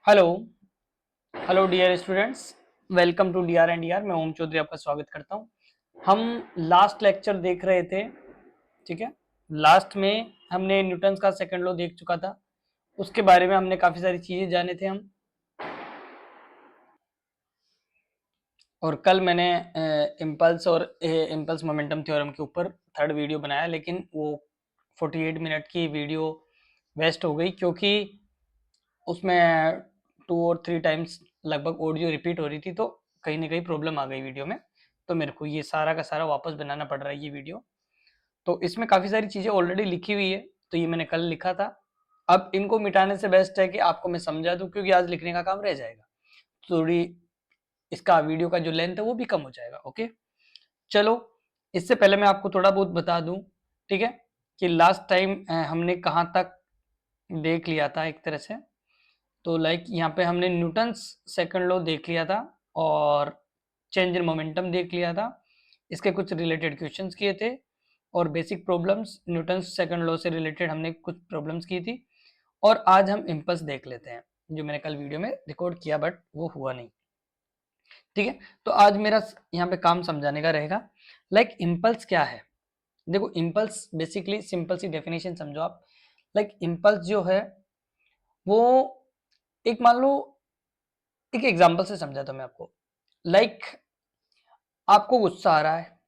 Hello hello dear students, welcome to D R. मैं ओम चौधरी आपका स्वागत करता हूं। हम लास्ट लेक्चर देख रहे थे, ठीक है। लास्ट में हमने न्यूटन का सेकंड लॉ देख चुका था। उसके बारे में हमने काफी सारी चीजें जाने थे हम। और कल मैंने इम्पल्स और इम्पल्स मोमेंटम थ्योरम के ऊपर थर्ड वीडियो बनाया, लेकिन वो 48 मिनट की वीडियो वेस्ट हो गई क्योंकि उसमें 2 और 3 टाइम्स लगभग ऑडियो रिपीट हो रही थी, तो कहीं ना कहीं प्रॉब्लम आ गई वीडियो में। तो मेरे को ये सारा का सारा वापस बनाना पड़ रहा है ये वीडियो। तो इसमें काफ़ी सारी चीज़ें ऑलरेडी लिखी हुई है, तो ये मैंने कल लिखा था। अब इनको मिटाने से बेस्ट है कि आपको मैं समझा दूं, क्योंकि आज लिखने का काम रह जाएगा। थोड़ी इसका वीडियो का जो लेंथ है वो भी कम हो जाएगा। ओके, चलो। इससे पहले मैं आपको थोड़ा बहुत बता दूं, ठीक है, कि लास्ट टाइम हमने कहाँ तक देख लिया था एक तरह से। तो लाइक यहाँ पे हमने न्यूटन सेकंड लॉ देख लिया था और चेंज इन मोमेंटम देख लिया था। इसके कुछ रिलेटेड क्वेश्चंस किए थे और basic problems Newton second law से रिलेटेड हमने कुछ प्रॉब्लम्स की थी। और आज हम इम्पल्स देख लेते हैं, जो मैंने कल वीडियो में रिकॉर्ड किया बट वो हुआ नहीं, ठीक है। तो आज मेरा यहाँ पे काम समझाने का रहेगा। लाइक इम्पल्स क्या है। देखो, इम्पल्स बेसिकली सिंपल सी डेफिनेशन समझो आप। लाइक इम्पल्स जो है वो, एक मान लो, एक एग्जांपल से समझाता हूं मैं आपको। लाइक आपको गुस्सा आ रहा है,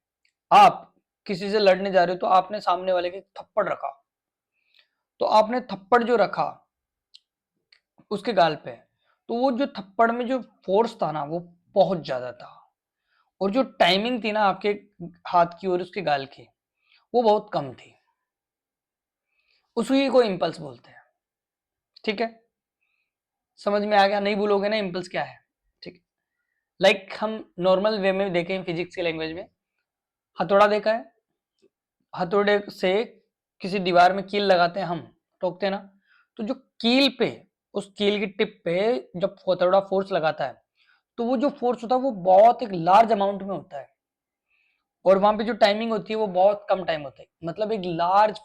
आप किसी से लड़ने जा रहे हो, तो आपने सामने वाले के थप्पड़ रखा। तो आपने थप्पड़ जो रखा उसके गाल पे, तो वो जो थप्पड़ में जो फोर्स था ना वो बहुत ज्यादा था। और जो टाइमिंग थी ना आपके हाथ की और उसके गाल की, वो बहुत कम थी। उसी को इम्पल्स बोलते हैं, ठीक है। समझ में आ गया? नहीं भूलोगे ना इम्पल्स क्या है, ठीक है। लाइक हम नॉर्मल वे में देखें, फिजिक्स की लैंग्वेज में, हथौड़ा देखा है। हथौड़े से किसी दीवार में कील लगाते हैं, हम ठोकते हैं ना। तो जो कील पे, उस कील की टिप पे जब हथौड़ा फोर्स लगाता है, तो वो जो फोर्स होता है वो बहुत एक लार्ज अमाउंट में होता है। और वहां पे जो टाइमिंग होती है वो बहुत कम टाइम होता है। मतलब एक लार्ज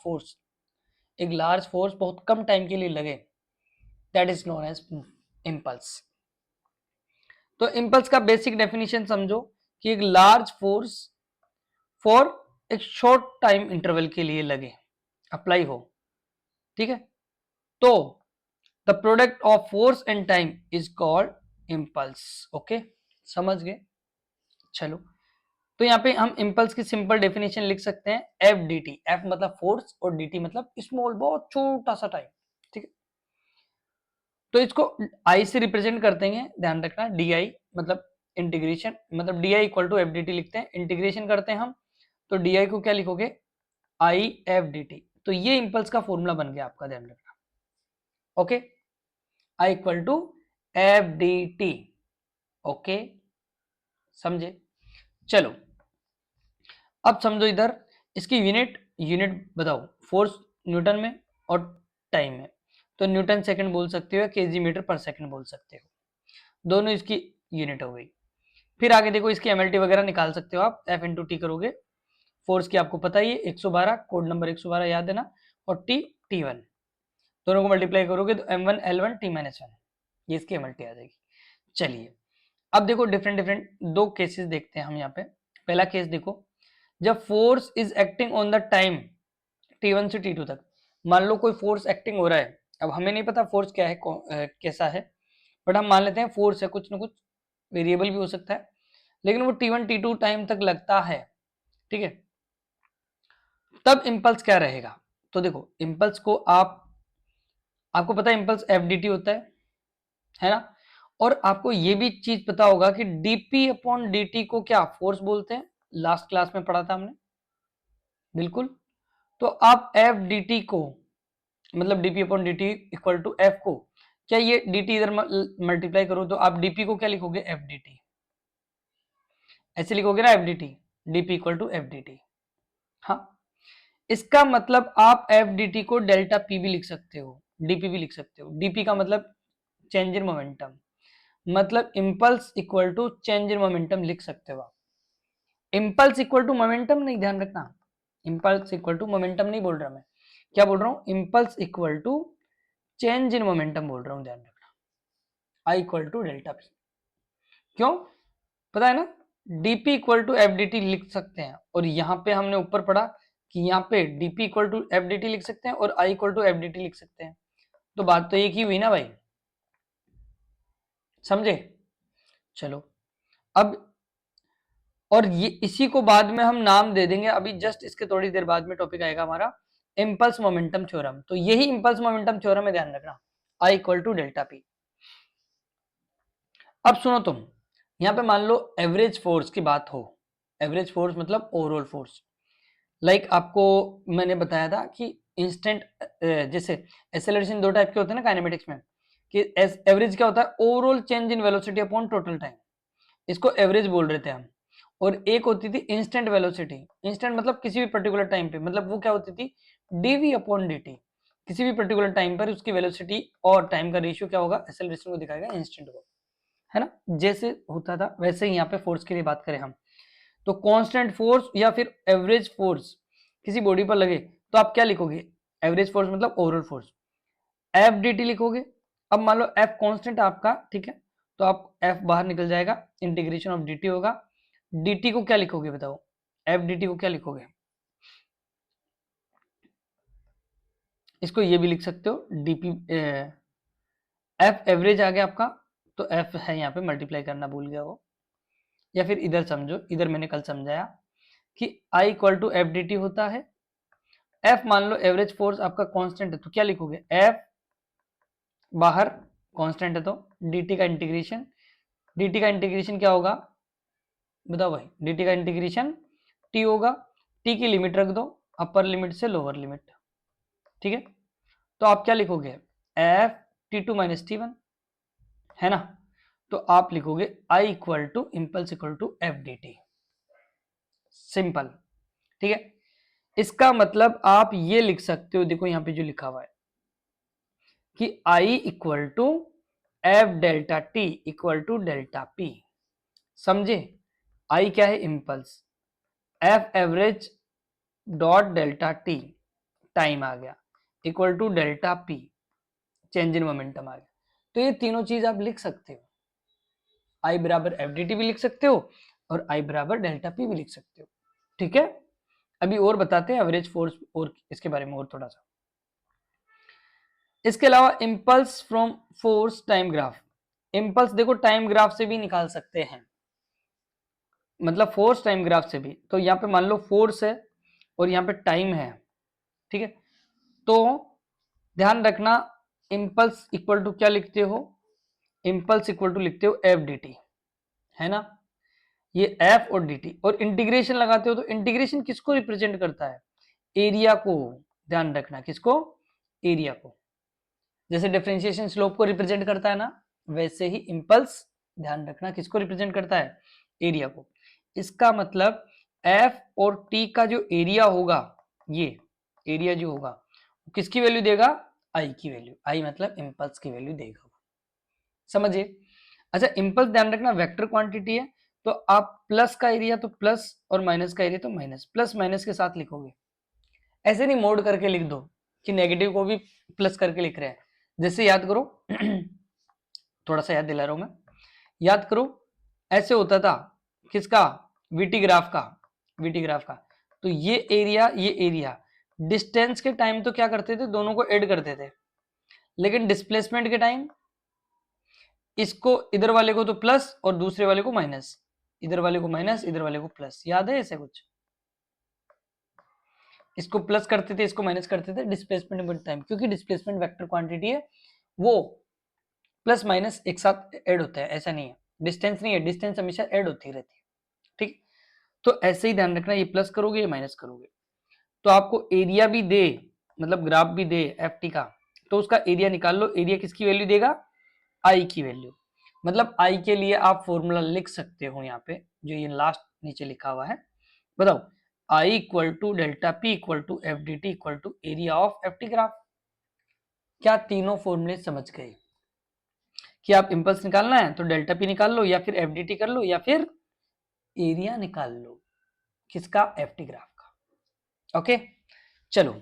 फोर्स बहुत कम टाइम के लिए लगे, that is known as impulse. तो इम्पल्स का बेसिक डेफिनेशन समझो कि एक लार्ज फोर्स फॉर एक शॉर्ट टाइम इंटरवल के लिए लगे, अप्लाई हो, ठीक है। तो the product of force and time is called impulse. Okay, समझ गए? चलो, तो यहाँ पे हम इम्पल्स की सिंपल डेफिनेशन लिख सकते हैं, एफ डी टी। एफ मतलब फोर्स और डी टी मतलब स्मॉल, बहुत छोटा सा टाइम, ठीक है। तो इसको आई से रिप्रेजेंट करते हैं, ध्यान रखना। डी आई मतलब इंटीग्रेशन, मतलब d I equal to F D t लिखते हैं, इंटीग्रेशन करते हैं हम। तो डी आई को क्या लिखोगे? I F D T. तो ये इम्पल्स का फॉर्मूला बन गया आपका, ध्यान रखना। Okay, I equal to F D t. Okay, समझे? चलो, अब समझो इधर, इसकी यूनिट यूनिट बताओ। फोर्स न्यूटन में और टाइम में, तो न्यूटन सेकंड बोल सकते हो, केजी मीटर पर सेकंड बोल सकते हो, दोनों इसकी यूनिट हो गई। फिर आगे देखो, इसकी एमएलटी वगैरह निकाल सकते हो आप, एफ इंटू टी करोगे। फोर्स की आपको पता ही है 112, कोड नंबर 112 याद देना। और टी, टी1, दोनों को मल्टीप्लाई करोगे तो m1 l1 t-1, ये इसकी एमएलटी आ जाएगी। चलिए, अब देखो डिफरेंट डिफरेंट दो केसेस देखते हैं हम यहाँ पे। पहला केस देखो, जब force is acting on the time t1 से t2 तक। मान लो कोई फोर्स एक्टिंग हो रहा है, अब हमें नहीं पता फोर्स क्या है, कैसा है, बट हम मान लेते हैं फोर्स है, कुछ ना कुछ वेरिएबल भी हो सकता है, लेकिन वो t1 t2 टाइम तक लगता है, ठीक है। तब इम्पल्स क्या रहेगा? तो देखो, इम्पल्स को आपको पता है इम्पल्स एफ डी टी होता है ना। और आपको ये भी चीज पता होगा कि डीपी अपॉन डी को क्या फोर्स बोलते हैं, लास्ट क्लास में पढ़ा था हमने, बिल्कुल। तो आप एफ डी टी को, मतलब d p upon d T equal to F को, क्या ये डी टी इधर मल्टीप्लाई करो तो आप डीपी को क्या लिखोगे? एफ डी टी, ऐसे लिखोगे ना, F D t, d p equal to F D t. हाँ, इसका मतलब आप एफ डी टी को डेल्टा पी भी लिख सकते हो, डीपी भी लिख सकते हो। डीपी का मतलब चेंज इन मोमेंटम, मतलब impulse equal to change in momentum लिख सकते हो आप। इम्पल्स इक्वल टू मोमेंटम नहीं, ध्यान रखना। इम्पल्स इक्वल टू मोमेंटम नहीं बोल रहा मैं, क्या बोल रहा हूँ? Impulse equal to change in momentum बोल रहा हूँ, ध्यान रखना। I equal to delta p. क्यों पता है ना, dp equal to F D t लिख सकते हैं, और यहाँ पे हमने ऊपर पढ़ा कि यहाँ पे dp equal to F D t लिख सकते हैं और i equal to F D t लिख सकते हैं। तो बात तो एक ही हुई ना भाई, समझे। चलो अब, और ये इसी को बाद में हम नाम दे देंगे, अभी जस्ट इसके थोड़ी देर बाद में टॉपिक आएगा हमारा इम्पल्स मोमेंटम थ्योरम। तो यही इम्पल्स मोमेंटम थ्योरम में ध्यान रखना, I equal to delta P. अब सुनो तुम, यहाँ पे मान लो एवरेज फोर्स की बात हो, एवरेज फोर्स मतलब ओवरऑल फोर्स, लाइक आपको मैंने बताया था कि इंस्टेंट, जैसे एक्सेलरेशन दो टाइप के होते हैं ना काइनेमेटिक्स में, कि एवरेज क्या होता है, overall change in velocity upon total time, इसको एवरेज बोल रहे थे हम। और एक होती थी इंस्टेंट वेलोसिटी, इंस्टेंट मतलब किसी भी पर्टिकुलर टाइम पे, मतलब वो क्या होती थी, डीवी अपॉन dt, किसी भी पर्टिकुलर टाइम पर उसकी वेलोसिटी और टाइम का रेशियो क्या होगा, एक्सेलरेशन को दिखाएगा इंस्टेंट को, है ना। जैसे होता था वैसे ही यहाँ पे फोर्स की बात करें हम, तो कांस्टेंट फोर्स या फिर एवरेज फोर्स किसी बॉडी पर लगे तो आप क्या लिखोगे, एवरेज फोर्स मतलब overall force, F D T लिखोगे। अब मान लो एफ कांस्टेंट आपका, ठीक है, तो आप एफ बाहर निकल जाएगा, इंटीग्रेशन ऑफ dt होगा, dt को क्या लिखोगे बताओ, एफ dt को क्या लिखोगे, इसको ये भी लिख सकते हो dp, एफ एवरेज आ गया आपका, तो एफ है यहाँ पे, मल्टीप्लाई करना भूल गया वो, या फिर इधर समझो, इधर मैंने कल समझाया कि I equal to F D T होता है, एफ मान लो एवरेज फोर्स आपका कांस्टेंट है तो क्या लिखोगे, एफ बाहर कांस्टेंट है तो dt का इंटीग्रेशन, dt का इंटीग्रेशन क्या होगा बताओ भाई, dt का इंटीग्रेशन t होगा, t की लिमिट रख दो अपर लिमिट से लोअर लिमिट, ठीक है, तो आप क्या लिखोगे, F T two minus T one, है ना। तो आप लिखोगे I equal to impulse equal to F D T, simple, ठीक है। इसका मतलब आप ये लिख सकते हो, देखो यहाँ पे जो लिखा हुआ है कि I equal to F delta T equal to delta P, समझे। आई क्या है, impulse, F average dot delta T time आ गया, equal to delta P change in momentum आ गया। तो ये तीनों चीज आप लिख सकते हो, आई बराबर एफ डी टी भी लिख सकते हो और आई बराबर डेल्टा पी भी लिख सकते हो, ठीक है। अभी और बताते हैं एवरेज फोर्स और इसके बारे में और थोड़ा सा। इसके अलावा impulse from force time graph, impulse देखो टाइम ग्राफ से भी निकाल सकते हैं, मतलब फोर्स टाइम ग्राफ से भी। तो यहाँ पे मान लो फोर्स है और यहाँ पे टाइम है, ठीक है, तो ध्यान रखना इम्पल्स इक्वल टू क्या लिखते हो, इम्पल्स इक्वल टू लिखते हो एफ डी टी, है ना, ये एफ और डी टी, और इंटीग्रेशन लगाते हो तो इंटीग्रेशन किसको रिप्रेजेंट करता है, एरिया को, ध्यान रखना किसको, एरिया को, जैसे डिफरेंशिएशन स्लोप को रिप्रेजेंट करता है ना, वैसे ही इम्पल्स ध्यान रखना किसको रिप्रेजेंट करता है, एरिया को। इसका मतलब एफ और टी का जो एरिया होगा, ये एरिया जो होगा किसकी वैल्यू देगा, आई की वैल्यू, आई मतलब इम्पल्स की वैल्यू देगा, समझिए। अच्छा इम्पल्स ध्यान रखना वेक्टर क्वांटिटी है, तो आप प्लस का एरिया तो प्लस और माइनस का एरिया तो माइनस, प्लस माइनस के साथ लिखोगे, ऐसे नहीं मोड करके लिख दो कि नेगेटिव को भी प्लस करके लिख रहे हैं। जैसे याद करो थोड़ा सा याद दिला रहा हूं मैं, याद करो ऐसे होता था किसका, वीटी ग्राफ का, वीटी ग्राफ का, तो ये एरिया डिस्टेंस के टाइम तो क्या करते थे, दोनों को ऐड करते थे, लेकिन डिस्प्लेसमेंट के टाइम इसको इधर वाले को तो प्लस और दूसरे वाले को माइनस, इधर वाले को माइनस इधर वाले को प्लस, याद है ऐसे कुछ, इसको प्लस करते थे इसको माइनस करते थे डिस्प्लेसमेंट टाइम, क्योंकि डिस्प्लेसमेंट वेक्टर क्वांटिटी है, वो प्लस माइनस एक साथ ऐड होता है, ऐसा नहीं है, डिस्टेंस नहीं है, डिस्टेंस हमेशा ऐड होती रहती है, ठीक। तो ऐसे ही ध्यान रखना, ये प्लस करोगे ये माइनस करोगे, तो आपको एरिया भी दे, मतलब ग्राफ भी दे एफ टी का, तो उसका एरिया निकाल लो, एरिया किसकी वैल्यू देगा, आई की वैल्यू, मतलब आई के लिए आप फॉर्मूला लिख सकते हो यहाँ पे, जो ये लास्ट नीचे लिखा हुआ है, बताओ I equal to delta P equal to F D T equal to area of F T graph. क्या तीनों फॉर्मूले समझ गए कि आप इंपल्स निकालना है तो डेल्टा पी निकाल लो, या फिर एफ डी टी कर लो, या फिर एरिया निकाल लो किसका, एफ टी ग्राफ का, ओके। चलो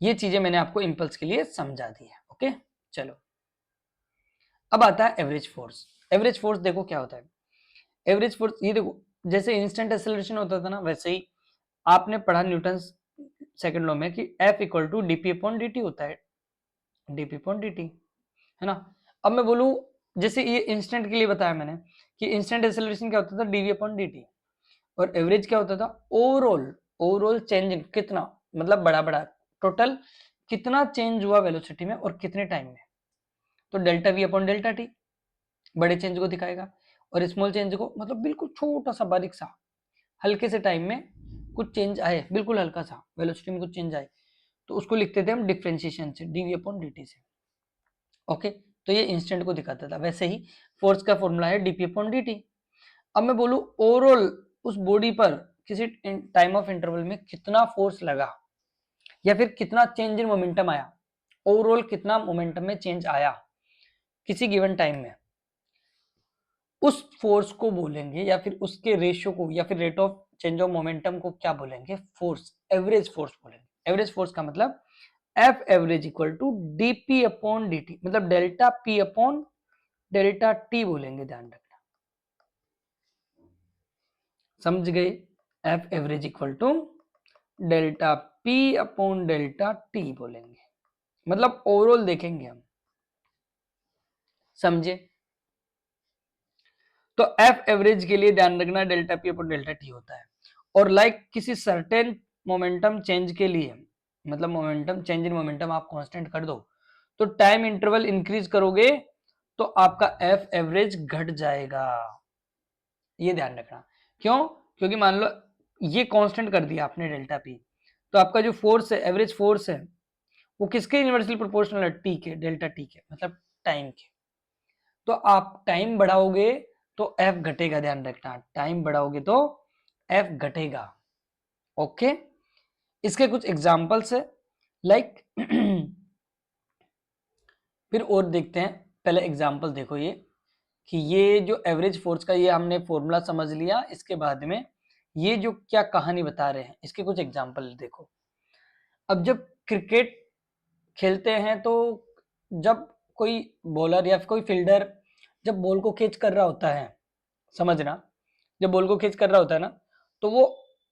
ये चीजें मैंने आपको इंपल्स के लिए समझा दी है, ओके। चलो अब आता है एवरेज फोर्स। एवरेज फोर्स देखो क्या होता है। एवरेज फोर्स ये देखो, जैसे इंस्टेंट एक्सेलरेशन होता था ना, वैसे ही आपने पढ़ा न्यूटन सेकंड लॉ में कि F equal to d p upon d T होता है, डीपी अपॉन डी, है ना। अब मैं बोलूं, जैसे ये इंस्टेंट के लिए बताया मैंने कि इंस्टेंट एक्सेलरेशन क्या होता था, डीवी अपॉन डी, और एवरेज क्या होता था, ओवरऑल ओवरऑल चेंज इन कितना, मतलब बड़ा बड़ा टोटल कितना चेंज हुआ वेलोसिटी में और कितने टाइम में, तो delta we upon delta T बड़े चेंज को दिखाएगा, और स्मॉल चेंज को मतलब बिल्कुल छोटा सा बारीक सा हल्के से टाइम में कुछ चेंज आए, बिल्कुल हल्का सा वेलोसिटी में कुछ चेंज आए, तो उसको लिखते थे हम डिफरेंशिएशन से, डीवी अपॉन डी से। ओके, तो ये इंस्टेंट को दिखाता था। वैसे ही फोर्स का फॉर्मूला है डीपी अपॉन डी। अब मैं बोलूं ओवरऑल उस बॉडी पर किसी टाइम ऑफ इंटरवल में कितना फोर्स लगा या फिर कितना चेंज इन मोमेंटम आया, ओवरऑल कितना मोमेंटम में चेंज आया किसी गिवन टाइम में, उस फोर्स को बोलेंगे या फिर उसके रेशियो को या फिर rate of change of momentum को क्या बोलेंगे, फोर्स, एवरेज फोर्स बोलेंगे। एवरेज फोर्स का मतलब F average equal to dp upon d, मतलब delta P upon delta T बोलेंगे, ध्यान रखना, समझ गए। F average equal to delta P upon delta T बोलेंगे, मतलब ओवरऑल देखेंगे हम, समझे। तो एफ एवरेज के लिए ध्यान रखना delta P upon delta T होता है, और लाइक किसी सर्टेन मोमेंटम चेंज के लिए, मतलब मोमेंटम चेंज इन मोमेंटम आप कांस्टेंट कर दो, तो टाइम इंटरवल इंक्रीज करोगे तो आपका एफ एवरेज घट जाएगा, ये ध्यान रखना। क्यों? क्योंकि मान लो ये कांस्टेंट कर दिया आपने डेल्टा पी, तो आपका जो फोर्स है, एवरेज फोर्स है, वो किसके इनवर्सली प्रोपोर्शनल है, टी के, डेल्टा टी के, मतलब टाइम के। तो आप टाइम बढ़ाओगे तो एफ घटेगा, ध्यान रखना, टाइम बढ़ाओगे तो एफ घटेगा। ओके, इसके कुछ एग्जांपल्स है, लाइक फिर और देखते हैं। पहले एग्जांपल देखो ये, कि ये जो एवरेज फोर्स का ये हमने फॉर्मूला समझ लिया, इसके बाद में ये जो क्या कहानी बता रहे हैं, इसके कुछ एग्जांपल देखो। अब जब क्रिकेट खेलते हैं तो जब कोई बॉलर या कोई फील्डर जब बॉल को कैच कर रहा होता है, समझना, जब बॉल को कैच कर रहा होता है ना, तो वो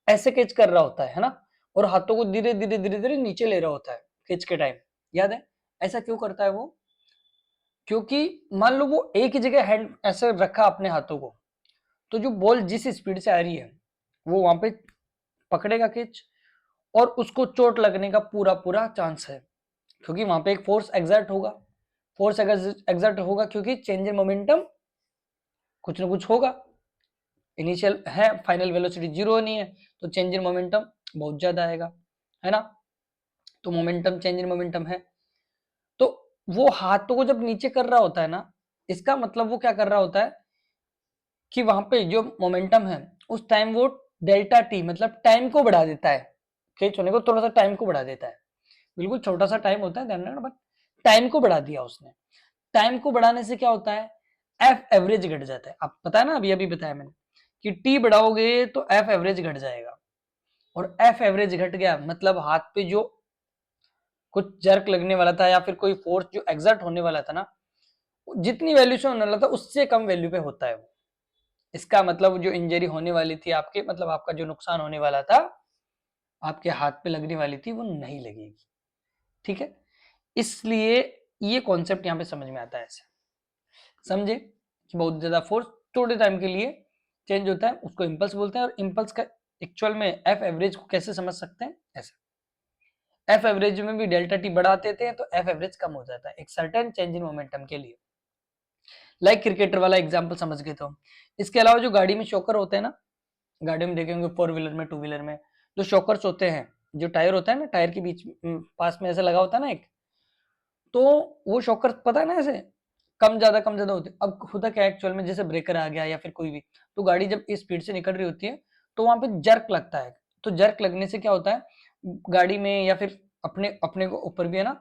ऐसे कैच कर रहा होता है ना, और हाथों को धीरे धीरे धीरे धीरे नीचे ले रहा होता है कैच के टाइम, याद है। ऐसा क्यों करता है वो? क्योंकि मान लो वो एक ही जगह हैंड ऐसे रखा अपने हाथों को, तो जो बॉल जिस स्पीड से आ रही है वो वहां पे पकड़ेगा कैच, और उसको चोट लगने का पूरा पूरा चांस है, क्योंकि वहां पे एक फोर्स एग्जर्ट होगा, फोर्स एग्जर्ट होगा क्योंकि चेंज इन मोमेंटम कुछ ना कुछ होगा, इनिशियल है, फाइनल वेलोसिटी जीरो नहीं है, तो चेंज इन मोमेंटम बहुत ज्यादा आएगा, है ना। तो मोमेंटम, चेंज इन मोमेंटम है, तो वो हाथों को जब नीचे कर रहा होता है ना, इसका मतलब वो क्या कर रहा होता है कि वहां पे जो मोमेंटम है उस टाइम वो डेल्टा टी, मतलब टाइम को बढ़ा देता है, कैच होने को थोड़ा सा टाइम को बढ़ा देता है, बिल्कुल छोटा सा टाइम होता है ध्यान रखना, बट टाइम को बढ़ा दिया उसने। टाइम को बढ़ाने से क्या होता है, एफ एवरेज घट जाता है। आप पता है ना, अभी अभी बताया मैंने कि टी बढ़ाओगे तो एफ एवरेज घट जाएगा, और एफ एवरेज घट गया मतलब हाथ पे जो कुछ जर्क लगने वाला था या फिर कोई फोर्स जो एग्जर्ट होने वाला था ना, जितनी वैल्यू से होने वाला था उससे कम वैल्यू पे होता है वो। इसका मतलब जो इंजरी होने वाली थी आपके, मतलब आपका जो नुकसान होने वाला था, आपके हाथ पे लगने वाली थी, वो नहीं लगेगी, ठीक है। इसलिए ये कॉन्सेप्ट यहाँ पे समझ में आता है, ऐसे समझे कि बहुत ज्यादा फोर्स थोड़े टाइम के लिए चेंज होता है, उसको इम्पल्स बोलते हैं। और इम्पल्स का एक्चुअल में एफ एवरेज को कैसे समझ सकते हैं, ऐसे एफ एवरेज में भी डेल्टा टी बढ़ाते थे तो एफ एवरेज कम हो जाता है एक सर्टेन चेंज इन मोमेंटम के लिए। लाइक क्रिकेटर वाला एग्जांपल समझ गए तो, इसके अलावा जो गाड़ी में शॉकर होते हैं ना, गाड़ी में देखेंगे फोर व्हीलर में, टू व्हीलर में जो शॉकर्स होते हैं, जो टायर होता है ना, टायर के बीच पास में ऐसे लगा होता है ना एक, तो वो शॉकर पता है ना ऐसे कम ज्यादा होते हैं। अब होता क्या है एक्चुअल में, जैसे ब्रेकर आ गया या फिर कोई भी, तो गाड़ी जब इस स्पीड से निकल रही होती है तो वहां पे जर्क लगता है, तो जर्क लगने से क्या होता है गाड़ी में या फिर अपने अपने को ऊपर भी है ना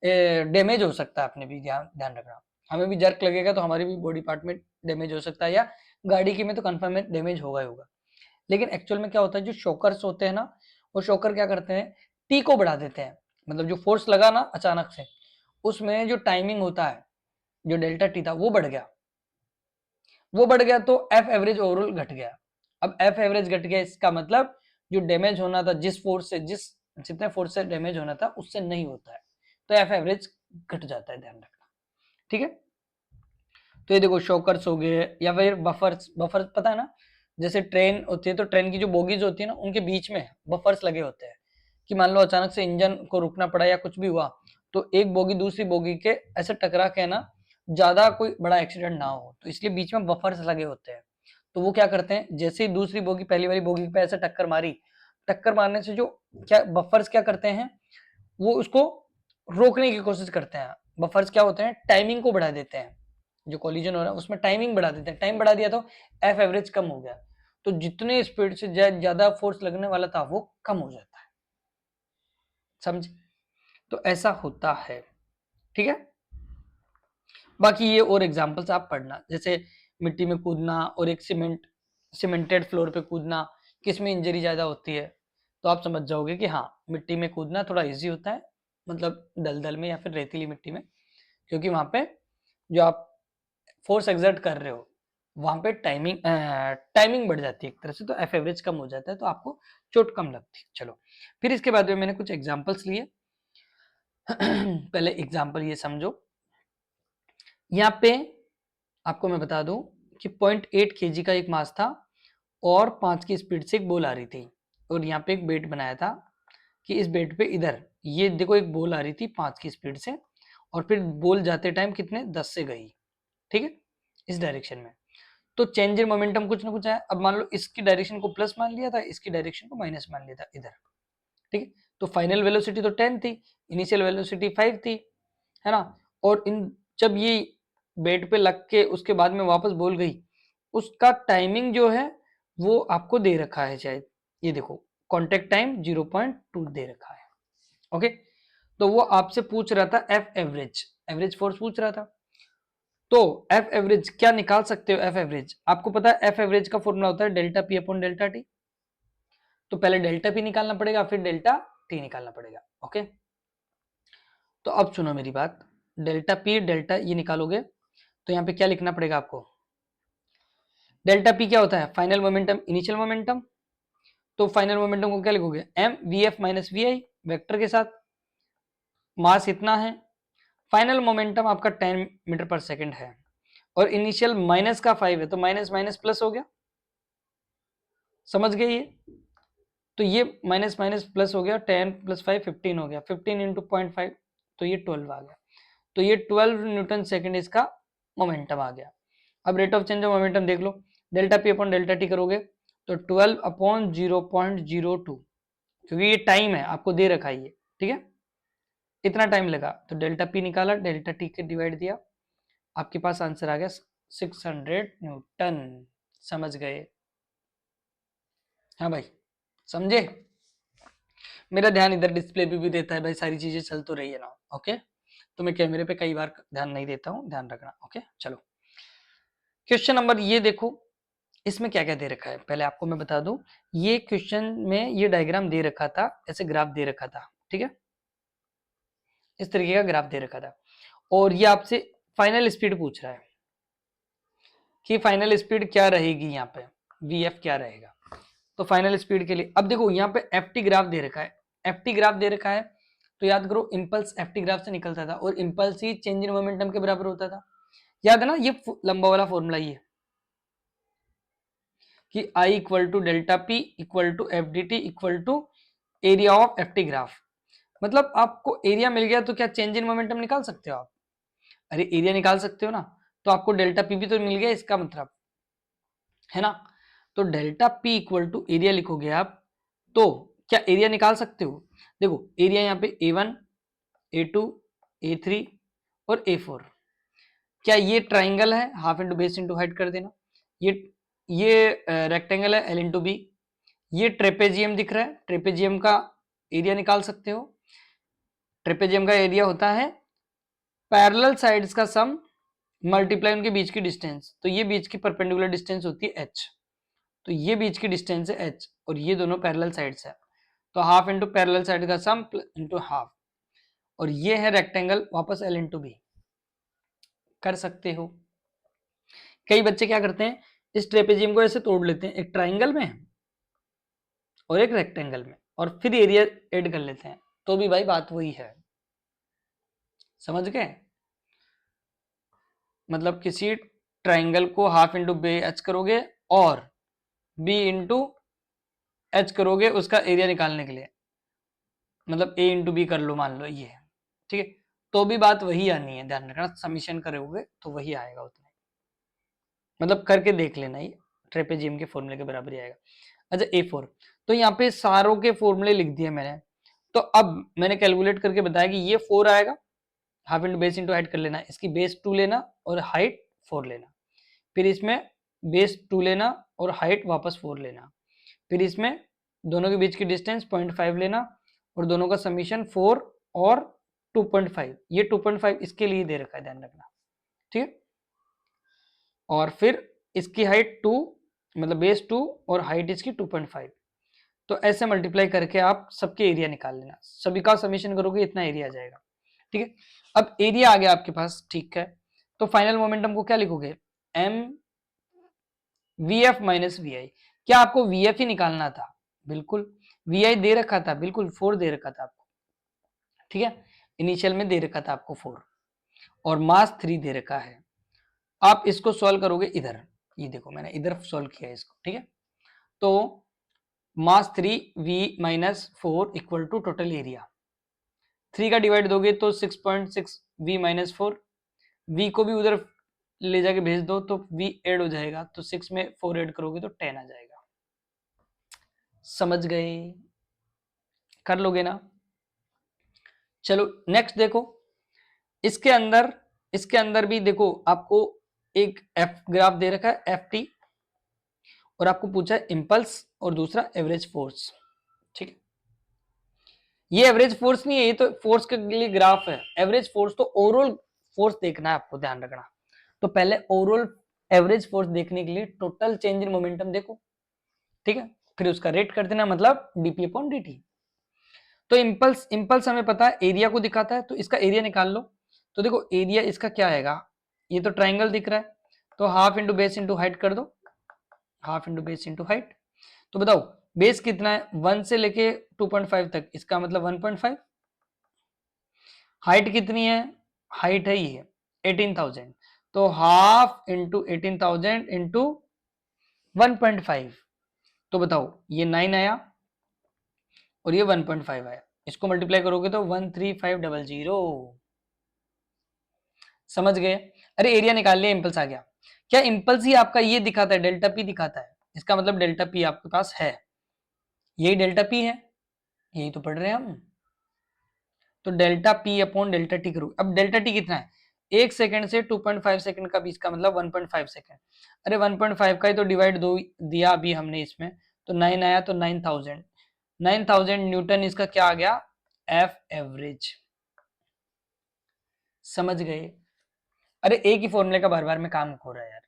डैमेज हो सकता है, अपने भी ध्यान ध्यान रखना, हमें भी जर्क लगेगा तो हमारी भी बॉडी पार्ट में डैमेज हो सकता है, या गाड़ी की में तो कन्फर्म डैमेज होगा ही होगा। लेकिन एक्चुअल में क्या होता है, जो शॉकर्स होते हैं ना, वो शॉकर क्या करते हैं, टी को बढ़ा देते हैं, मतलब जो फोर्स लगा ना अचानक से, उसमें जो टाइमिंग होता है जो डेल्टा टी था वो बढ़ गया, वो बढ़ गया तो एफ एवरेज ओवरऑल घट गया। अब एफ एवरेज घट गया, इसका मतलब जो डैमेज होना था, जिस फोर्स से, जिस जितने फोर्स से डैमेज होना था उससे नहीं होता है, तो एफ एवरेज घट जाता है, ध्यान रखना, ठीक है। तो ये देखो शॉकर्स हो गए, या फिर बफर्स, बफर्स पता है ना, जैसे ट्रेन होती है तो ट्रेन की जो बोगीज होती है ना, उनके बीच में बफर्स लगे होते हैं, कि मान लो अचानक से इंजन को रुकना पड़ा या कुछ भी हुआ, तो एक बोगी दूसरी बोगी के ऐसे टकरा के ना ज्यादा कोई बड़ा एक्सीडेंट ना हो, तो इसलिए बीच में बफर्स लगे होते हैं। तो वो क्या करते हैं, जैसे ही दूसरी बोगी पहली वाली बोगी पे ऐसे टक्कर मारी, टक्कर मारने से जो क्या बफर्स क्या करते हैं, वो उसको रोकने की कोशिश करते हैं। बफर्स क्या होते हैं, टाइमिंग को बढ़ा देते हैं, जो कोलिजन हो रहा है उसमें टाइमिंग बढ़ा देते हैं, टाइम बढ़ा दिया तो एफ एवरेज कम हो गया, तो जितने स्पीड से ज्यादा फोर्स लगने वाला था वो कम हो जाता है, समझे। तो ऐसा होता है, ठीक है। बाकी ये और एग्जांपल्स आप पढ़ना, जैसे मिट्टी में कूदना और एक सीमेंटेड फ्लोर पे कूदना, किस में इंजरी ज्यादा होती है, तो आप समझ जाओगे कि हाँ, मिट्टी में कूदना थोड़ा इजी होता है, मतलब दलदल में या फिर रेतीली मिट्टी में, क्योंकि वहां पे जो आप फोर्स एक्सर्ट कर रहे हो वहां पे टाइमिंग बढ़ जाती है एक तरह से, तो एफ एवरेज कम हो जाता है, तो आपको चोट कम लगती है। चलो फिर इसके बाद में मैंने कुछ एग्जांपल्स लिए। पहले एग्जांपल ये समझो, यहाँ पे आपको मैं बता दूं कि 0.8 kg का एक मास था और 5 की स्पीड से एक बॉल आ रही थी, और यहाँ पे एक बेट बनाया था कि इस बेट पे इधर ये देखो एक बॉल आ रही थी 5 की स्पीड से, और फिर बॉल जाते टाइम कितने 10 से गई, ठीक है, इस डायरेक्शन में। तो चेंज इन मोमेंटम कुछ ना कुछ है। अब मान लो इसकी डायरेक्शन को प्लस मान लिया था, इसकी डायरेक्शन को माइनस मान लिया था इधर, ठीक है। तो फाइनल वेलोसिटी तो 10 थी, इनिशियल वेलोसिटी 5 थी, है ना। और इन जब ये बेड पे लग के उसके बाद में वापस बोल गई, उसका टाइमिंग जो है वो आपको दे रखा है शायद, ये देखो कांटेक्ट टाइम 0.2 दे रखा है, ओके। तो वो आपसे पूछ रहा था एफ एवरेज, एवरेज फोर्स पूछ रहा था। तो एफ एवरेज क्या निकाल सकते हो, एफ एवरेज आपको पता है, एफ एवरेज का फॉर्मूला होता है delta P upon delta T. तो पहले डेल्टा पी निकालना पड़ेगा, फिर डेल्टा टी निकालना पड़ेगा, ओके। तो अब सुनो मेरी बात, डेल्टा पी डेल्टा ये निकालोगे तो यहाँ पे क्या लिखना पड़ेगा आपको, डेल्टा पी क्या होता है, फाइनल मोमेंटम इनिशियल मोमेंटम। तो फाइनल मोमेंटम को क्या लिखोगे, M V F minus we i vector के साथ, मास इतना है, फाइनल मोमेंटम आपका 10 मीटर पर सेकंड है, और इनिशियल माइनस का 5 है, तो माइनस माइनस प्लस हो गया, समझ गए ये। तो ये माइनस माइनस प्लस हो गया, 10 प्लस 5 15 हो गया, 15 इंटू 0.5 तो ये 12 आ गया, तो ये 12 न्यूटन सेकंड इसका मोमेंटम आ गया। अब rate of change of momentum देख लो, delta P upon delta T करोगे तो 12 अपॉन 0.02, क्योंकि ये टाइम है आपको दे रखा है ये, ठीक है, इतना टाइम लगा, तो डेल्टा पी निकाला, डेल्टा टी के डिवाइड दिया, आपके पास आंसर आ गया 600 न्यूटन। समझ गए, हाँ भाई, समझे। मेरा ध्यान इधर डिस्प्ले पे भी देता है भाई, सारी चीजें चल तो रही है ना, ओके। तो मैं कैमरे पे कई बार ध्यान नहीं देता हूँ, ध्यान रखना, ओके। चलो क्वेश्चन नंबर ये देखो, इसमें क्या क्या दे रखा है, पहले आपको मैं बता दूं, ये क्वेश्चन में ये डायग्राम दे रखा था, ऐसे ग्राफ दे रखा था, ठीक है, इस तरीके का ग्राफ दे रखा था, और ये आपसे फाइनल स्पीड पूछ रहा है कि फाइनल स्पीड क्या रहेगी, यहाँ पे वी एफ क्या रहेगा। तो फाइनल स्पीड के लिए अब देखो यहाँ पे एफ टी ग्राफ दे रखा है, एफ टी ग्राफ दे रखा है, तो याद करो इम्पल्स एफ टी ग्राफ से निकलता था, और impulse he change in momentum के बराबर होता था, याद है ना, ये लंबा वाला फॉर्मूला ये कि I equal to delta P equal to F D T equal to area of F T graph. मतलब आपको एरिया मिल गया तो क्या चेंज इन मोमेंटम निकाल सकते हो आप, अरे एरिया निकाल सकते हो ना, तो आपको डेल्टा पी भी तो मिल गया इसका मतलब, है ना। तो delta P equal to area लिखोगे आप, तो क्या एरिया निकाल सकते हो, देखो एरिया यहाँ पे A1 A2 A3 और A4, क्या ये ट्राइंगल है, half into base into height कर देना, ये ये रेक्टेंगल है L इंटू बी, ये ट्रेपेजियम दिख रहा है, ट्रेपेजियम का एरिया निकाल सकते हो, ट्रेपेजियम का एरिया होता है पैरेलल साइड्स का सम मल्टीप्लाई उनके बीच की डिस्टेंस, तो ये बीच की परपेंडिकुलर डिस्टेंस होती है h, तो ये बीच की डिस्टेंस है h, और ये दोनों पैरेलल साइड्स है, तो हाफ इंटू पैरेलल साइड का सम इंटू हाफ, और ये है रेक्टेंगल वापस L इंटू बी, कर सकते हो। कई बच्चे क्या करते हैं, इस ट्रेपेजियम को ऐसे तोड़ लेते हैं, एक ट्राइंगल में और एक रेक्टेंगल में, और फिर एरिया ऐड कर लेते हैं, तो भी भाई बात वही है। समझ गए? मतलब किसी ट्राइंगल को हाफ इंटू बे एच करोगे और बी इंटू एच करोगे उसका एरिया निकालने के लिए, मतलब ए इंटू बी कर लो, मान लो ये, ठीक है, तो भी बात वही आनी है, ध्यान रखना, समीशन करोगे तो वही आएगा उतना, मतलब करके देख लेना, ये ट्रेपेजियम के फॉर्मूले के बराबर ही आएगा। अच्छा A4, तो यहाँ पे सारों के फॉर्मूले लिख दिए मैंने, तो अब मैंने कैलकुलेट करके बताया कि ये 4 आएगा, half into base into height कर लेना, इसकी बेस 2 लेना और हाइट 4 लेना, फिर इसमें बेस 2 लेना और हाइट वापस 4 लेना, फिर इसमें दोनों के बीच की डिस्टेंस 0.5 लेना और दोनों का समीशन 4 और 2.5, ये 2.5 इसके लिए दे रखा है, ध्यान रखना, ठीक है, और फिर इसकी हाइट 2, मतलब बेस 2 और हाइट इसकी 2.5, तो ऐसे मल्टीप्लाई करके आप सबके एरिया निकाल लेना, सभी का समीशन करोगे इतना एरिया आ जाएगा, ठीक है। अब एरिया आ गया आपके पास, ठीक है, तो फाइनल मोमेंटम को क्या लिखोगे, M V F minus we I. क्या आपको वी एफ ही निकालना था? बिल्कुल। वी आई दे रखा था, बिल्कुल 4 दे रखा था आपको, ठीक है, इनिशियल में दे रखा था आपको 4 और मास 3 दे रखा है। आप इसको सॉल्व करोगे इधर, ये देखो मैंने इधर सॉल्व किया है इसको, ठीक है, तो mass 3 v minus 4 equal to total area, 3 का डिवाइड दोगे तो 6.6 वी माइनस 4, वी को भी उधर ले जाके भेज दो तो वी ऐड हो जाएगा, तो 6 में 4 ऐड करोगे तो 10 आ जाएगा। समझ गए? कर लोगे ना? चलो नेक्स्ट देखो, इसके अंदर भी देखो आपको एक एफ ग्राफ दे रखा है, एफ टी, और आपको पूछा है इंपल्स और दूसरा एवरेज फोर्स, ठीक है। ये एवरेज फोर्स नहीं है, ये तो फोर्स के लिए ग्राफ है, एवरेज फोर्स तो ओवरऑल फोर्स देखना है आपको, ध्यान रखना। तो पहले ओवरऑल एवरेज फोर्स देखने के लिए टोटल चेंज इन मोमेंटम देखो, ठीक है, फिर उसका रेट कर देना, मतलब डीपी अपॉन dt। तो इंपल्स इंपल्स हमें पता है एरिया को दिखाता है, तो इसका एरिया निकाल लो। तो देखो एरिया इसका क्या आएगा, ये तो ट्राइंगल दिख रहा है, तो half into base into height कर दो, half into base into height. तो बताओ बेस कितना है, 1 से लेके 2.5 तक, इसका मतलब 1.5। हाइट कितनी है, हाइट है ये 18,000, तो हाफ इंटू 18,000 इंटू 1.5, तो बताओ ये 9 आया और ये 1.5 आया, इसको मल्टीप्लाई करोगे तो 13500। समझ गए? अरे एरिया निकाल लिया, इंपल्स आ गया। क्या इंपल्स ही आपका ये दिखाता है, डेल्टा पी दिखाता है, इसका मतलब डेल्टा पी आपके पास है, यही डेल्टा पी है, यही तो पढ़ रहे हैं हम। तो delta P upon delta T करो, अब डेल्टा टी कितना है, 1 सेकंड से 2.5 सेकंड का बीच का मतलब 1.5 सेकंड। अरे 1.5 का ही तो डिवाइड दो दिया अभी हमने इसमें, तो 9 आया, तो 9,000 न्यूटन इसका क्या आ गया, एफ एवरेज। समझ गए? अरे एक ही फॉर्मूले का बार बार में काम हो रहा है यार,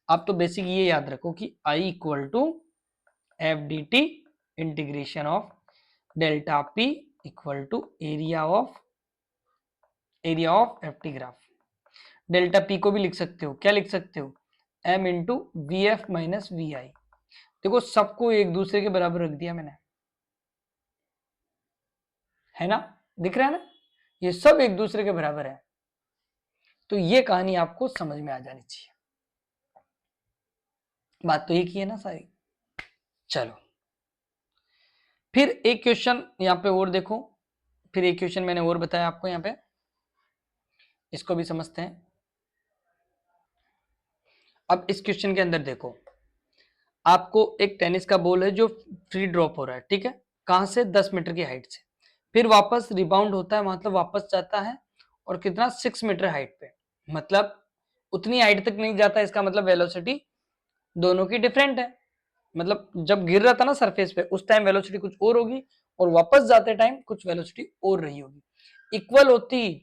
आप तो बेसिक ये याद रखो कि I equal to F D T integration of delta P equal to area of F T graph. Delta P को भी लिख सकते हो, क्या लिख सकते हो, M into V F minus we I. देखो सबको एक दूसरे के बराबर रख दिया मैंने, है ना, दिख रहा है ना, ये सब एक दूसरे के बराबर है, तो ये कहानी आपको समझ में आ जानी चाहिए। बात तो एक ही है ना सारी। चलो फिर एक क्वेश्चन यहाँ पे और देखो, फिर एक क्वेश्चन मैंने और बताया आपको यहाँ पे, इसको भी समझते हैं। अब इस क्वेश्चन के अंदर देखो, आपको एक टेनिस का बॉल है जो फ्री ड्रॉप हो रहा है, ठीक है, कहां से, 10 मीटर की हाइट से, फिर वापस रिबाउंड होता है, मतलब वापस जाता है, और कितना, 6 मीटर हाइट पे, मतलब उतनी हाइट तक नहीं जाता, इसका मतलब वेलोसिटी दोनों की डिफरेंट है, मतलब जब गिर रहा था ना सरफेस पे उस टाइम वेलोसिटी कुछ और होगी, और वापस जाते टाइम कुछ वेलोसिटी और रही होगी, इक्वल होती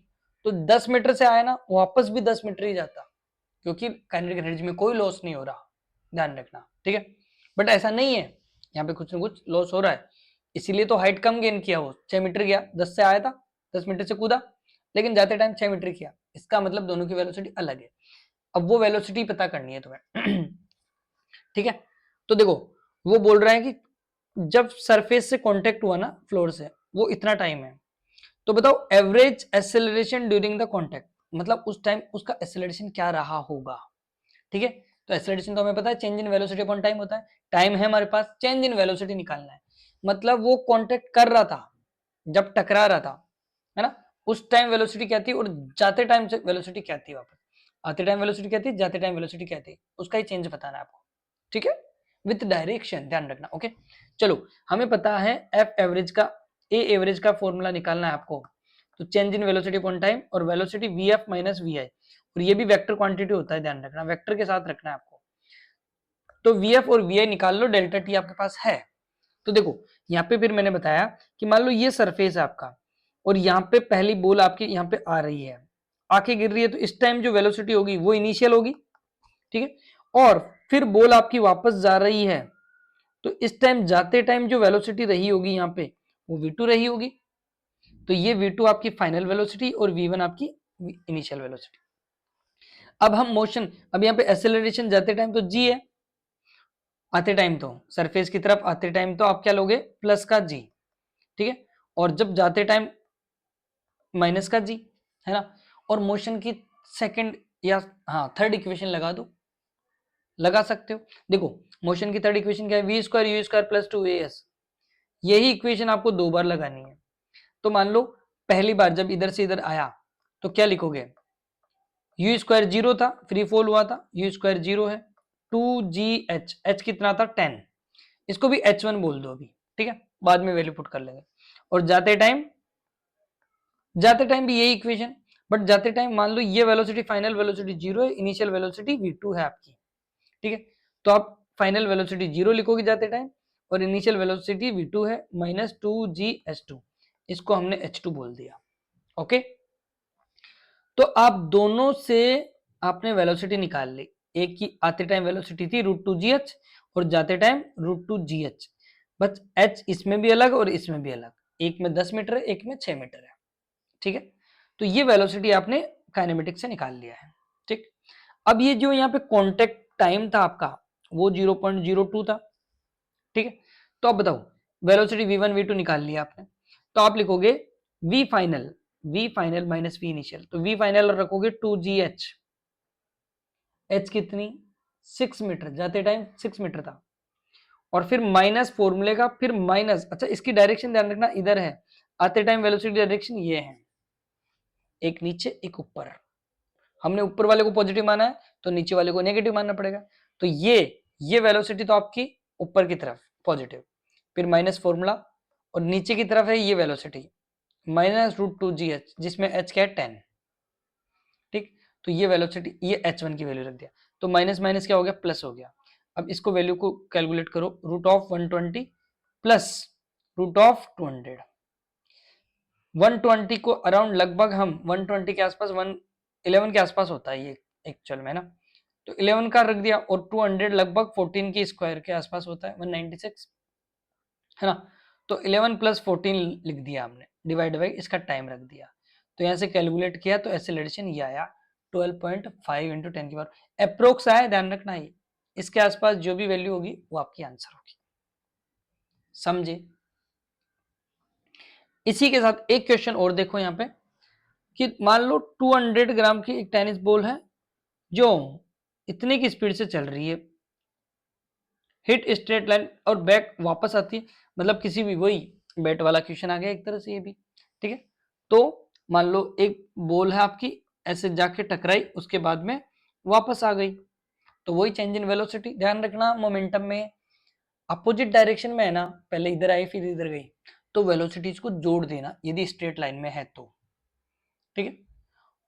तो 10 मीटर से आया ना वापस भी 10 मीटर ही जाता, क्योंकि काइनेटिक एनर्जी में कोई लॉस नहीं हो रहा, ध्यान रखना, ठीक है। बट ऐसा नहीं है, यहाँ पे कुछ ना कुछ लॉस हो रहा है, इसीलिए तो हाइट कम गेन किया, वो 6 मीटर गया, 10 से आया था, 10 मीटर से कूदा, लेकिन जाते टाइम 6 मीटर किया, इसका मतलब दोनों की वेलोसिटी अलग है। अब वो वेलोसिटी पता करनी है तुम्हें। ठीक है, तो देखो वो बोल रहा है कि जब सरफेस से कांटेक्ट हुआ ना फ्लोर से, वो इतना टाइम है, तो बताओ average acceleration during the contact, मतलब उस टाइम उसका एक्सेलरेशन क्या रहा होगा। ठीक है, तो एक्सेलरेशन तो हमें पता है change in velocity upon time होता है, टाइम है हमारे पास, चेंज इन वेलोसिटी निकालना है। मतलब वो कांटेक्ट कर रहा था जब टकरा रहा था, है ना, उस टाइम वेलोसिटी क्या थी और जाते टाइम से वेलोसिटी क्या थी, वापस आते टाइम वेलोसिटी क्या थी, जाते टाइम वेलोसिटी क्या थी, उसका ही चेंज बताना है आपको। ठीक है, विथ डायरेक्शन ध्यान रखना। ओके, चलो हमें पता है एफ एवरेज का, ए एवरेज का फॉर्मूला निकालना है आपको। तो change in velocity upon time और velocity V F minus we I, और ये भी वेक्टर क्वांटिटी होता है, ध्यान रखना वेक्टर के साथ रखना है आपको। तो वी एफ और वी आई निकाल लो, डेल्टा टी आपके पास है। तो देखो यहाँ पे फिर मैंने बताया कि मान लो ये सरफेस है आपका और यहाँ पे पहली बॉल आपकी यहाँ पे आ रही है, आके गिर रही है, तो इस टाइम जो वेलोसिटी होगी वो इनिशियल होगी। ठीक है, और फिर बॉल आपकी वापस जा रही है, तो इस टाइम जाते टाइम जो वेलोसिटी रही होगी यहाँ पे वो v2 रही होगी। तो ये v2 आपकी फाइनल वेलोसिटी और v1 आपकी इनिशियल वेलोसिटी। अब हम मोशन, अब यहाँ पे एक्सेलरेशन जाते टाइम तो g है, आते टाइम तो सरफेस की तरफ आते टाइम तो आप क्या लोगे, प्लस का g। ठीक है, और जब जाते टाइम माइनस का g, है ना। और मोशन की सेकंड या हाँ थर्ड इक्वेशन लगा दो, लगा सकते हो। देखो मोशन की थर्ड इक्वेशन क्या है, v square u square plus 2as, यही इक्वेशन आपको दो बार लगानी है। तो मान लो पहली बार जब इधर से इधर आया तो क्या लिखोगे, यू स्क्वायर जीरो था, फ्री फॉल हुआ था, यू स्क्वायर जीरो है, 2gh, h कितना था 10, इसको भी h1 बोल दो अभी। ठीक है, बाद में वैल्यू पुट कर लेंगे। और जाते टाइम भी यही इक्वेशन, बट जाते टाइम मान लो ये वेलोसिटी फाइनल वेलोसिटी जीरो है, इनिशियल वेलोसिटी v2 है आपकी। ठीक है, तो आप फाइनल वेलोसिटी जीरो लिखोगे जाते टाइम और इनिशियल वेलोसिटी v2 है माइनस 2gh2, इसको हमने h2 बोल दिया। ओके, तो आप दोनों से आपने वेलोसिटी निकाल ली, एक की आते टाइम वेलोसिटी थी √2gh और जाते टाइम √2gh, बस h इसमें भी अलग और इसमें भी अलग, एक में 10 मीटर है एक में 6 मीटर है। ठीक है, तो ये वेलोसिटी आपने काइनेमेटिक्स से निकाल लिया है। ठीक, अब ये जो यहाँ पे कांटेक्ट टाइम था आपका वो 0.02 था। ठीक है, तो अब बताओ वेलोसिटी v1 v2 निकाल लिया आपने, तो आप लिखोगे v final minus v initial, तो v फाइनल रखोगे 2gh, h कितनी 6 मीटर, जाते टाइम 6 मीटर था, और फिर माइनस फॉर्मूले का, फिर माइनस, अच्छा इसकी डायरेक्शन ध्यान रखना इधर है, आते टाइम वेलोसिटी डायरेक्शन ये है, एक नीचे एक ऊपर, हमने ऊपर वाले को पॉजिटिव माना है तो नीचे वाले को नेगेटिव मानना पड़ेगा। तो ये वेलोसिटी तो आपकी ऊपर की तरफ पॉजिटिव, फिर माइनस फॉर्मूला, और नीचे की तरफ है ये वेलोसिटी -√2gh, जिसमें h क्या है 10। ठीक, तो ये वेलोसिटी, ये h1 की वैल्यू रख दिया, तो माइनस माइनस क्या हो गया, प्लस हो गया। अब इसको वैल्यू को कैलकुलेट करो, √120 प्लस √200, 120 को अराउंड लगभग हम 120 के आसपास 111 के आसपास होता है ये एक्चुअल में ना, तो 11 का रख दिया, और 200 लगभग 14 की स्क्वायर के आसपास होता है 196, है ना। तो 11 प्लस 14 लिख दिया हमने, डिवाइड बाई इसका टाइम रख दिया, तो यहाँ से कैलकुलेट किया तो एक्सेलरेशन ये आया 12.5 इंटू 10 की पावर अप्रोक्स आया, ध्यान रखना ये, इसके आसपास जो भी वैल्यू होगी वो आपकी आंसर होगी। समझे। इसी के साथ एक क्वेश्चन और देखो यहाँ पे, कि मान लो 200 ग्राम की एक टेनिस बॉल है जो इतने की स्पीड से चल रही है, हिट स्ट्रेट लाइन और बैक वापस आती है, मतलब किसी भी, वही बैट वाला क्वेश्चन आ गया एक तरह से ये भी। ठीक है, तो मान लो एक बॉल है आपकी, ऐसे जाके टकराई, उसके बाद में वापस आ गई, तो वही चेंज इन वेलोसिटी। ध्यान रखना मोमेंटम में अपोजिट डायरेक्शन में है ना, पहले इधर आई फिर इधर गई, तो वेलोसिटीज को जोड़ देना यदि स्ट्रेट लाइन में है तो। ठीक है,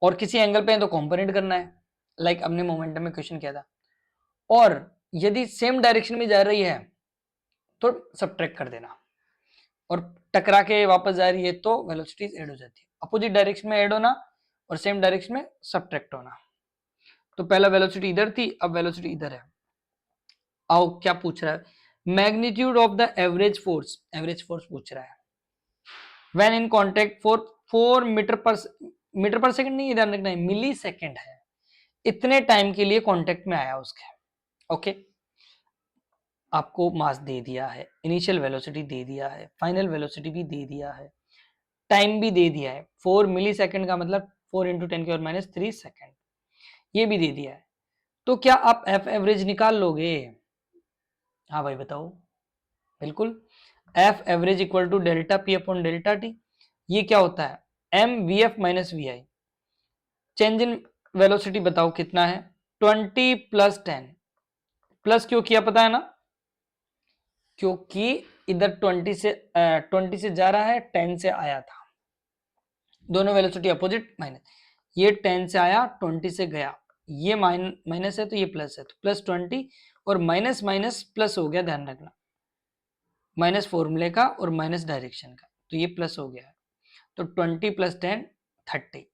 और किसी एंगल पे है तो कॉम्पोनेंट करना है, लाइक हमने मोमेंटम में क्वेश्चन किया था। और यदि सेम डायरेक्शन में जा रही है तो सब्ट्रैक्ट कर देना, और टकरा के वापस जा रही है तो वेलोसिटीज ऐड हो जाती है, अपोजिट डायरेक्शन में ऐड होना और सेम डायरेक्शन में सब्ट्रैक्ट होना। तो पहला वेलोसिटी इधर थी, अब वेलोसिटी इधर है। आओ क्या पूछ रहा है, magnitude of the average force पूछ रहा है when in contact for 4 metre पर सेकंड नहीं, ध्यान रखना है मिली सेकंड है, इतने टाइम के लिए कांटेक्ट में आया उसके, ओके। आपको मास दे दिया है, इनिशियल वेलोसिटी दे दिया है, फाइनल वेलोसिटी भी दे दिया है, टाइम भी दे दिया है, 4 मिली सेकेंड का मतलब 4 इंटू 10⁻³ सेकेंड, ये भी दे दिया है। तो क्या आप एफ एवरेज निकाल लोगे? हाँ भाई बताओ। बिल्कुल, F average equal to delta P upon delta t. ये क्या होता है? M V F minus we i. Change in velocity बताओ कितना है? 20 प्लस 10। प्लस क्यों किया पता है ना? क्योंकि इधर 20 से जा रहा है, 10 से आया था, दोनों वेलोसिटी अपोजिट माइनस। ये 10 से आया, 20 से गया, ये माइनस है तो ये प्लस है, तो प्लस 20 और माइनस माइनस प्लस हो गया, ध्यान रखना, माइनस फॉर्मूले का और माइनस डायरेक्शन का, तो ये प्लस हो गया है। तो 20 प्लस 10 30।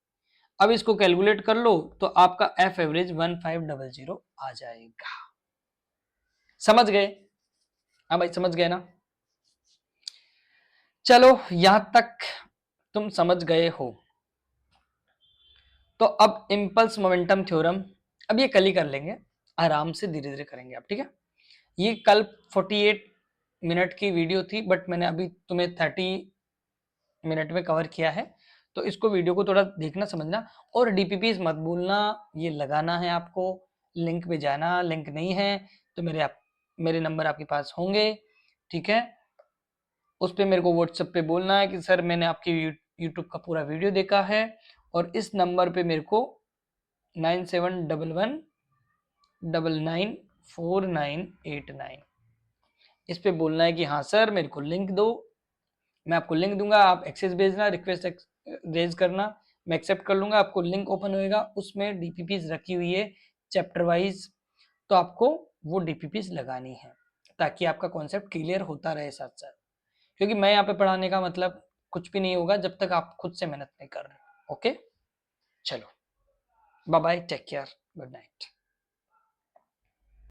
अब इसको कैलकुलेट कर लो तो आपका एफ एवरेज 1500 आ जाएगा। समझ गए? हाँ भाई समझ गए ना? चलो यहां तक तुम समझ गए हो। तो अब इम्पल्स मोमेंटम थ्योरम, अब ये कल ही कर लेंगे, आराम से धीरे धीरे करेंगे आप, ठीक है। ये कल 48 मिनट की वीडियो थी, बट मैंने अभी तुम्हें 30 मिनट में कवर किया है, तो इसको वीडियो को थोड़ा देखना समझना। और डीपीपीस मत भूलना, ये लगाना है आपको, लिंक पे जाना, लिंक नहीं है तो मेरे नंबर आपके पास होंगे, ठीक है। उस पर मेरे को व्हाट्सएप पे बोलना है कि सर मैंने आपकी यूट्यूब का पूरा वीडियो देखा है, और इस नंबर पे मेरे को 9711994989 इस पे बोलना है कि हाँ सर मेरे को लिंक दो। मैं आपको लिंक दूंगा, आप एक्सेस भेजना, रिक्वेस्ट रेज करना, मैं एक्सेप्ट कर लूंगा, आपको लिंक ओपन होएगा, उसमें डीपीपीस रखी हुई है चैप्टर वाइज, तो आपको वो डीपीपीस लगानी है ताकि आपका कॉन्सेप्ट क्लियर होता रहे साथ साथ। क्योंकि मैं यहाँ पे पढ़ाने का मतलब कुछ भी नहीं होगा जब तक आप खुद से मेहनत नहीं कर रहे। ओके, चलो bye bye, take care, good night.